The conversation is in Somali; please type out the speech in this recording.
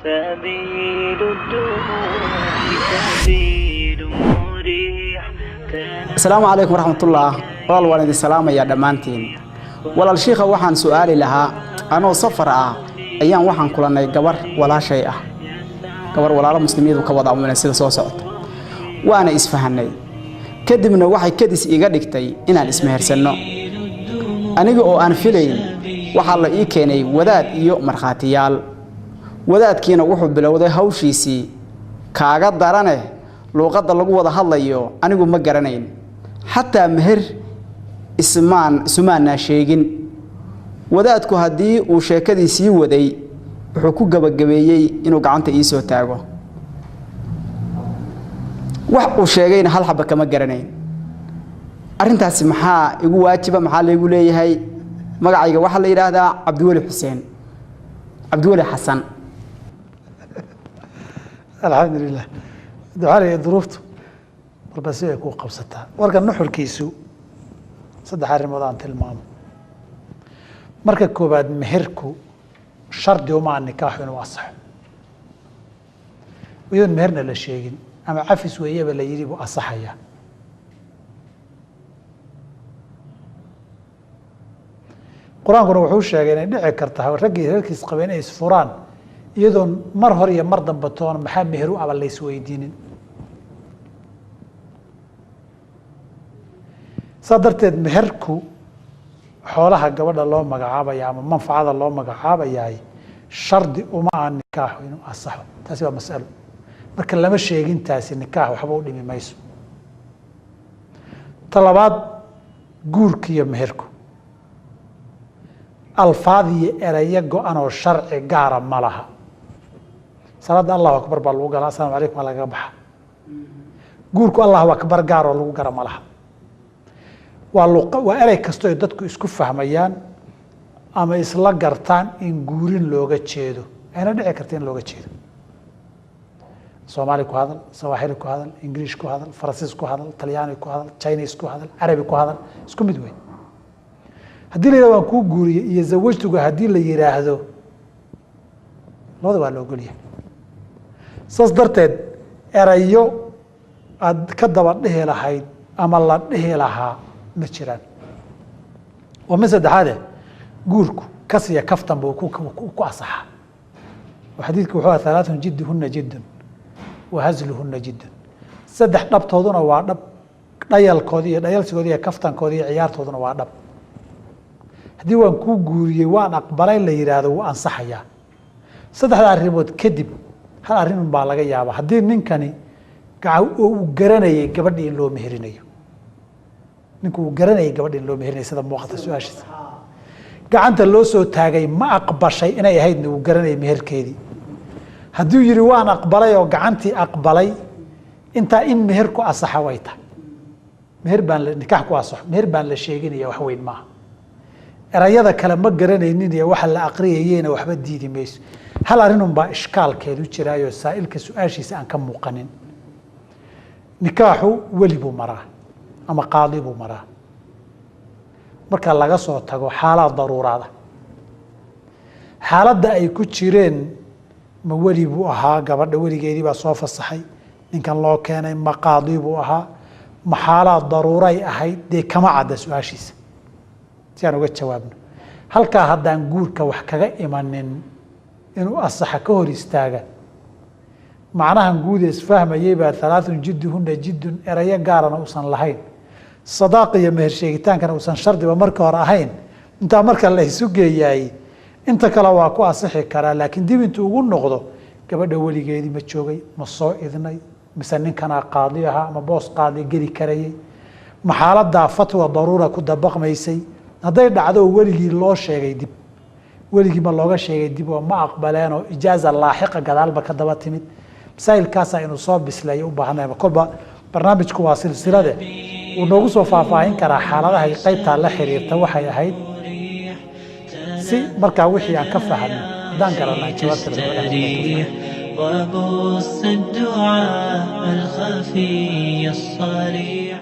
سبيل الدموع سبيل مريح. السلام عليكم ورحمة الله. والله السلام يا دمانتين. ولا الشيخ وحن سؤالي لها أنا سفر أيام وحن كلنا جبر ولا شيء جبر ولا مسلمين وكوضع من السيد صوت وأنا إسفهني كدمنا واحد كدس إيجادكتي إن الاسم هرسنا أنا جو أنا فيلين وحلا إيكني وذات يو مرخاتيال وذات كينا وحب بلوده هوشيسي كعقد درانه لو قد الله وضع الله يو أنا جو مجرنين حتى مهر اسمان شيئين wadaadku hadii uu sheekadiisii waday wuxuu ku gabagabeeyay inuu gacanta ii soo taago wax uu sheegayna hal xabba kama garanayn arintaas maxaa igu waajiba maxaa la igu leeyahay magacayga waxa la yiraahdaa Cabdiwali Xuseen Cabdiwali Xasan alxamdulillah ducaalay duruuftu barbasi ay ku qabsataa warkan nuxurkiisu saddex arrimood aan tilmaamo marka koobaad meherku shardi uma nikaax inuu asaxo wiidan meherna la sheegin ama cafis weeyaba la yiri buu asaxaya quraanku wuxuu sheegay inay dhici karto ragii reerkiis qabeen ay isfuraan iyadoo mar hore iyo mar dambe toon maxaa meheru aba la isweydiinin sadarteed meherku xoolaha gabadha loo magacaabaya ama manfaacada loo magacaabayay shardi uma aan nikaax inuu asaxo taasi waa mas'alo marka lama sheegin taasi nikaax waxba u dhimi mayso talabaad guurka iyo meherku alfaadiye eraya go'an oo sharci gaara ma laha salaada allahu akbar baa lagu galaa assalaamu calaykum laga baxa guurku allahu akbar gaar oo lagu gara ma laha waa erey kasto ay dadku isku fahmayaan ama isla gartaan in guurin looga jeedo ayna dhici karto in looga jeedo Soomaali ku hadal Sawaaxili ku hadal Ingiriis ku hadal Faransiis ku hadal Talyaani ku hadal Chinese ku hadal Arabi ku hadal isku mid weyn haddii la yiraahdo waan ku guuriyay iyo zawajtuga haddii la yiraahdo labada waa loo goliya saas darteed erayo aad ka daba dhihi lahayd ama la dhihi lahaa ma jiraan waa masaddexaad guurku kasiya kaftan buu ku asaxa xadiidku wuxuu ahaa thalathun jidduhunna jiddun wa hazluhunna jiddun saddex dhabtooduna waa dhab dhayalkoodii iyo dhayalsigoodii iyo kaftankoodii iyo ciyaartooduna waa dhab haddii waan ku guuriyey waan aqbalay la yiraahdo wuu ansaxayaa saddexda arrimood kadib hal arrin baa laga yaabaa haddii ninkani uu garanayay gabadhii in loo meherinayo ninku garanayay gabadha in loo meherinayo sida muuqata su'aashiisa gacanta loo soo taagay ma aqbashay inay ahayd uu garanayay meherkeedii haddii yiri waan aqbalay oo gacantii aqbalay inta in meher ku asaxa way tahay meher baan la nikaax ku asaxo meher baan la sheeginaya wax weyn ma erayada kale ma garanaynin iyo waxa la aqriyayeen waxba diidi mayso hal arrin baa ishkaalkeedu jiraayo saa'ilka su'aashiisa aan ka muuqanin nikaaxu wali buu maraa ama qaadi buu maraa marka laga soo tago xaalad daruurada xaaladda ay ku jireen ma wali buu ahaa gabadha waligeedii baa soo fasaxay ninkan loo keenay ma qaadi buu ahaa ma xaalad daruuray ahayd de kama cadda su'aashiisa si aan uga jawaabno halka haddaan guurka wax kaga imanin inuu asaxa ka hor istaaga macnahan guud isfahmayay baa thalathun jidduhunna jiddun eraya gaarana uusan lahayn صداقة يا مهر شيء كان وسن شرط بمركه رأهين أنت مركه اللي يسوقي جاي أنت كلا واقع صحي كرا لكن دي بنت تقول نقضه قبل أولي جاي دي متشوقي مصو إذني مثلا كان قاضيها ما بوس قاضي جري كريه محالات دا فتوى ضرورة كده بق ما يسي هذا يدعو أولي الله شيء دي ولي ما الله شيء دي وما أقبلانه إجازة لاحقة قدال بكذا تمت مسائل كاسة إنه صاب بسلاي وبهنا كل برنامج كواصل سلسلة ونوقف فافاين كرا حالة هاي قيبتها لا حريرتها وحي هاي سي مركا وحي عن كفها دان كرا جوابت وبص الدعاء الخفي الصريح.